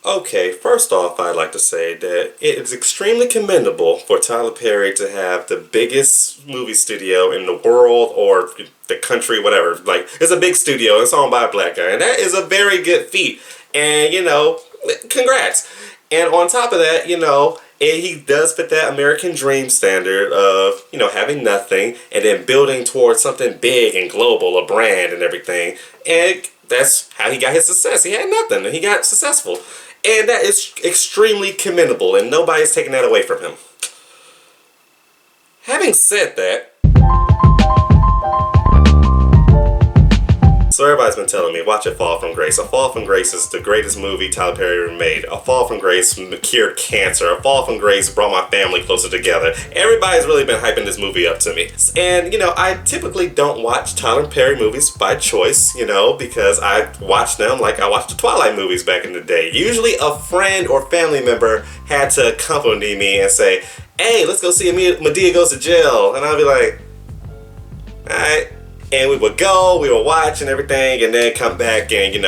Okay, first off, I'd like to say that it is extremely commendable for Tyler Perry to have the biggest movie studio in the world or the country, whatever. Like, it's a big studio, it's owned by a black guy, and that is a very good feat. And, congrats. And on top of that, he does fit that American dream standard of, having nothing and then building towards something big and global, a brand and everything. And that's how he got his success. He had nothing and he got successful. And that is extremely commendable, and nobody's taking that away from him. Having said that, so everybody's been telling me, watch A Fall from Grace. A Fall from Grace is the greatest movie Tyler Perry ever made. A Fall from Grace cured cancer. A Fall from Grace brought my family closer together. Everybody's really been hyping this movie up to me. And, I typically don't watch Tyler Perry movies by choice, because I watch them like I watched the Twilight movies back in the day. Usually a friend or family member had to accompany me and say, hey, let's go see Madea Goes to Jail. And I'd be like, alright. And we would watch and everything, and then come back and,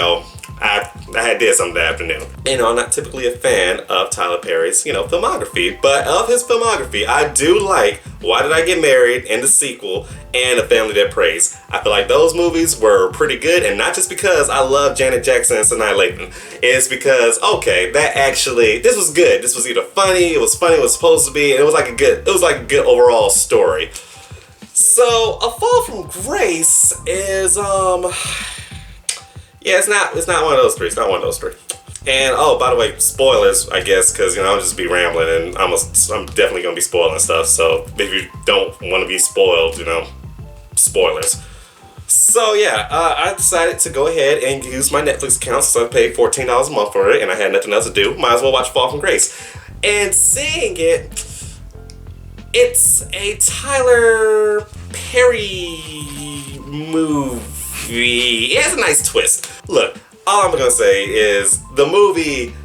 I had did something that afternoon. I'm not typically a fan of Tyler Perry's, filmography, but of his filmography, I do like Why Did I Get Married and the sequel and A Family That Prays. I feel like those movies were pretty good, and not just because I love Janet Jackson and Sanaa Lathan. It's because, this was good. This was either funny, it was supposed to be, and it was like a good overall story. So, A Fall from Grace is, it's not one of those three. It's not one of those three. And, by the way, spoilers, I guess, because, I'll just be rambling, and I'm definitely going to be spoiling stuff. So, if you don't want to be spoiled, spoilers. So, I decided to go ahead and use my Netflix account since I paid $14 a month for it, and I had nothing else to do. Might as well watch Fall from Grace. And seeing it, it's a Tyler Perry movie. It has a nice twist. Look, all I'm gonna say is the movie.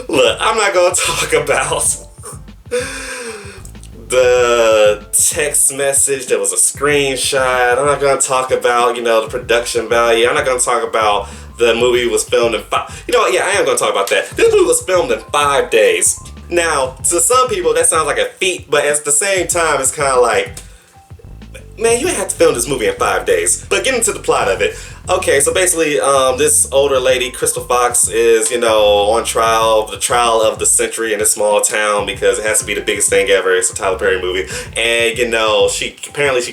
Look, I'm not gonna talk about the text message that was a screenshot. I'm not gonna talk about, the production value. I'm not gonna talk about the movie was filmed in I am gonna talk about that. This movie was filmed in 5 days. Now, to some people, that sounds like a feat, but at the same time, it's kind of like, man, you have to film this movie in 5 days. But getting to the plot of it, okay, so basically, this older lady, Crystal Fox, is, on trial, the trial of the century in a small town because it has to be the biggest thing ever. It's a Tyler Perry movie. And, she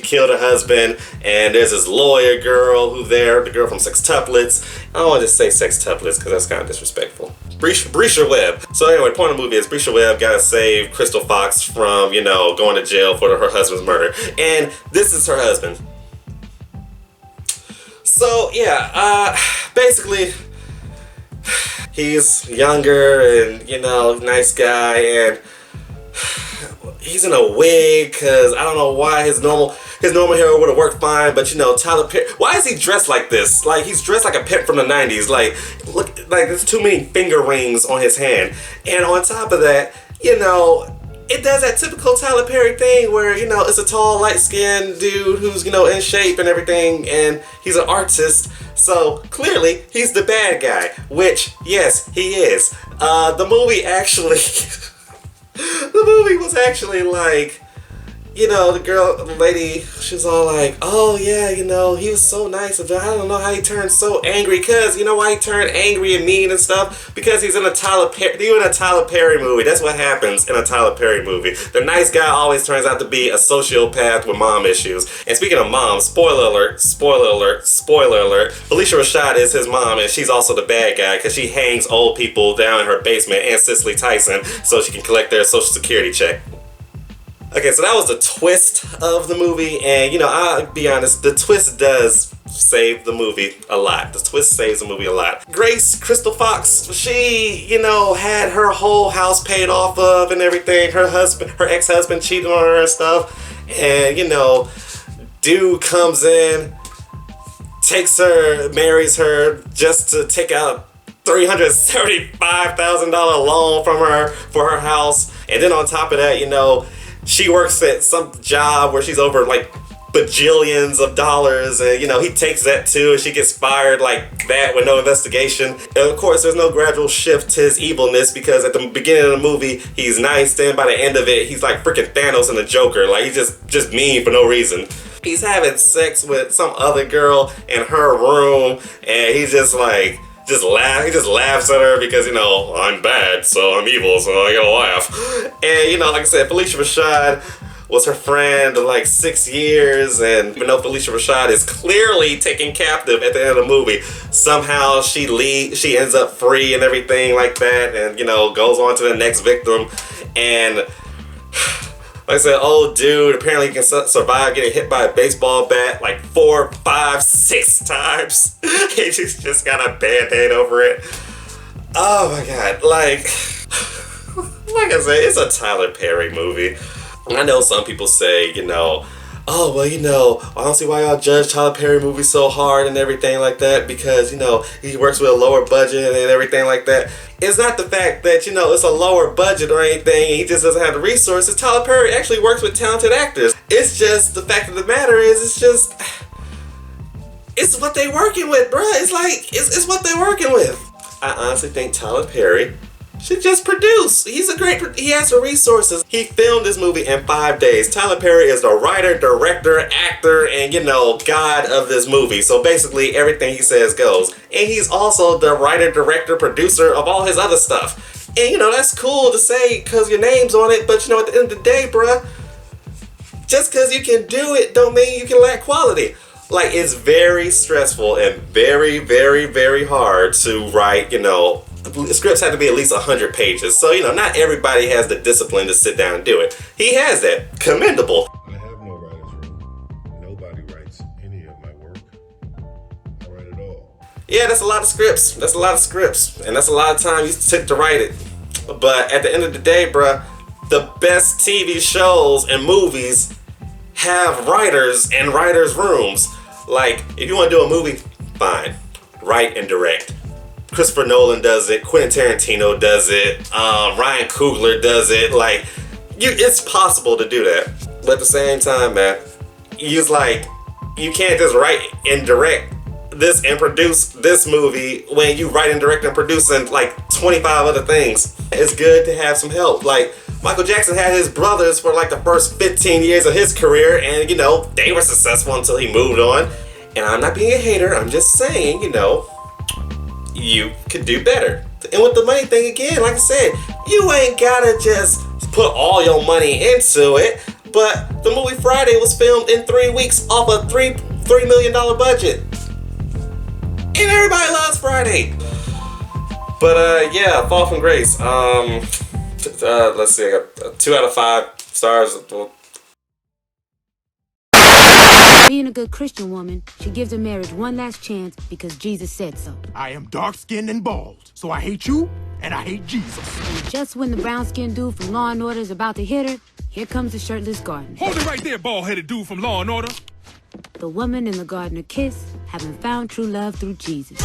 killed her husband, and there's this lawyer girl the girl from Sextuplets. I don't want to just say Sextuplets because that's kind of disrespectful. Brescia Webb. So anyway, the point of the movie is Brescia Webb gotta save Crystal Fox from, going to jail for her husband's murder. And this is her husband. So, basically, he's younger and, nice guy, and he's in a wig because I don't know why his normal hair would have worked fine, but Tyler Perry, why is he dressed like this? Like, he's dressed like a pimp from the 90s. Like, look, like there's too many finger rings on his hand. And on top of that, it does that typical Tyler Perry thing where, it's a tall, light-skinned dude who's, in shape and everything, and he's an artist. So, clearly, he's the bad guy, which, yes, he is. The movie was actually like, the lady, she was all like, oh yeah, he was so nice, but I don't know how he turned so angry, because, why he turned angry and mean and stuff? Because he's in a Tyler Perry movie. That's what happens in a Tyler Perry movie. The nice guy always turns out to be a sociopath with mom issues. And speaking of mom, spoiler alert, Phylicia Rashad is his mom, and she's also the bad guy, because she hangs old people down in her basement, and Cicely Tyson, so she can collect their social security check. Okay, so that was the twist of the movie, and I'll be honest, the twist does save the movie a lot. The twist saves the movie a lot. Grace, Crystal Fox, she, had her whole house paid off of and everything. Her ex-husband cheated on her and stuff, and dude comes in, takes her, marries her just to take out $375,000 loan from her for her house, and then on top of that, she works at some job where she's over like bajillions of dollars, and you know, he takes that too, and she gets fired like that with no investigation. And of course, there's no gradual shift to his evilness, because at the beginning of the movie, he's nice, then by the end of it, he's like freaking Thanos and the Joker. Like, he's just mean for no reason. He's having sex with some other girl in her room, and he's just like, he just laughs at her because, you know, I'm bad, so I'm evil, so I gotta laugh. And, you know, like I said, Phylicia Rashad was her friend of like 6 years, and even though Phylicia Rashad is clearly taken captive at the end of the movie, somehow she ends up free and everything like that, and, you know, goes on to the next victim. And like I said, old dude apparently can survive getting hit by a baseball bat like 4, 5, 6 times. He just got a band-aid over it. Oh my god, like I said, it's a Tyler Perry movie. I know some people say, you know, oh, well, you know, I don't see why y'all judge Tyler Perry movies so hard and everything like that, because, you know, he works with a lower budget and everything like that. It's not the fact that, you know, it's a lower budget or anything, he just doesn't have the resources. Tyler Perry actually works with talented actors. It's just, the fact of the matter is, it's what they working with, bruh. It's like, it's what they're working with. I honestly think Tyler Perry should just produce. He has the resources. He filmed this movie in 5 days. Tyler Perry is the writer, director, actor, and, you know, god of this movie. So basically everything he says goes. And he's also the writer, director, producer of all his other stuff. And, you know, that's cool to say because your name's on it, but, you know, at the end of the day, bruh, just because you can do it don't mean you can lack quality. Like, it's very stressful and very, very, very hard to write, you know, scripts have to be at least 100 pages. So, you know, not everybody has the discipline to sit down and do it. He has that. Commendable. I have no writer's room. Nobody writes any of my work. I write it all. Yeah, that's a lot of scripts. That's a lot of scripts. And that's a lot of time you took to write it. But at the end of the day, bruh, the best TV shows and movies have writers and writers' rooms. Like, if you want to do a movie, fine. Write and direct. Christopher Nolan does it, Quentin Tarantino does it, Ryan Coogler does it. Like, it's possible to do that. But at the same time, man, you can't just write and direct this and produce this movie when you write and direct and producing like 25 other things. It's good to have some help. Like, Michael Jackson had his brothers for like the first 15 years of his career, and, you know, they were successful until he moved on. And I'm not being a hater, I'm just saying, you know, you could do better. And with the money thing again, like I said, you ain't gotta just put all your money into it. But the movie Friday was filmed in 3 weeks off a $3 million budget. And everybody loves Friday. But yeah, Fall from Grace. Let's see, I got 2 out of 5 stars. Being a good Christian woman, she gives her marriage one last chance because Jesus said so. I am dark-skinned and bald, so I hate you, and I hate Jesus. And just when the brown-skinned dude from Law & Order is about to hit her, here comes the shirtless gardener. Hold it right there, bald-headed dude from Law & Order. The woman and the gardener kiss, having found true love through Jesus.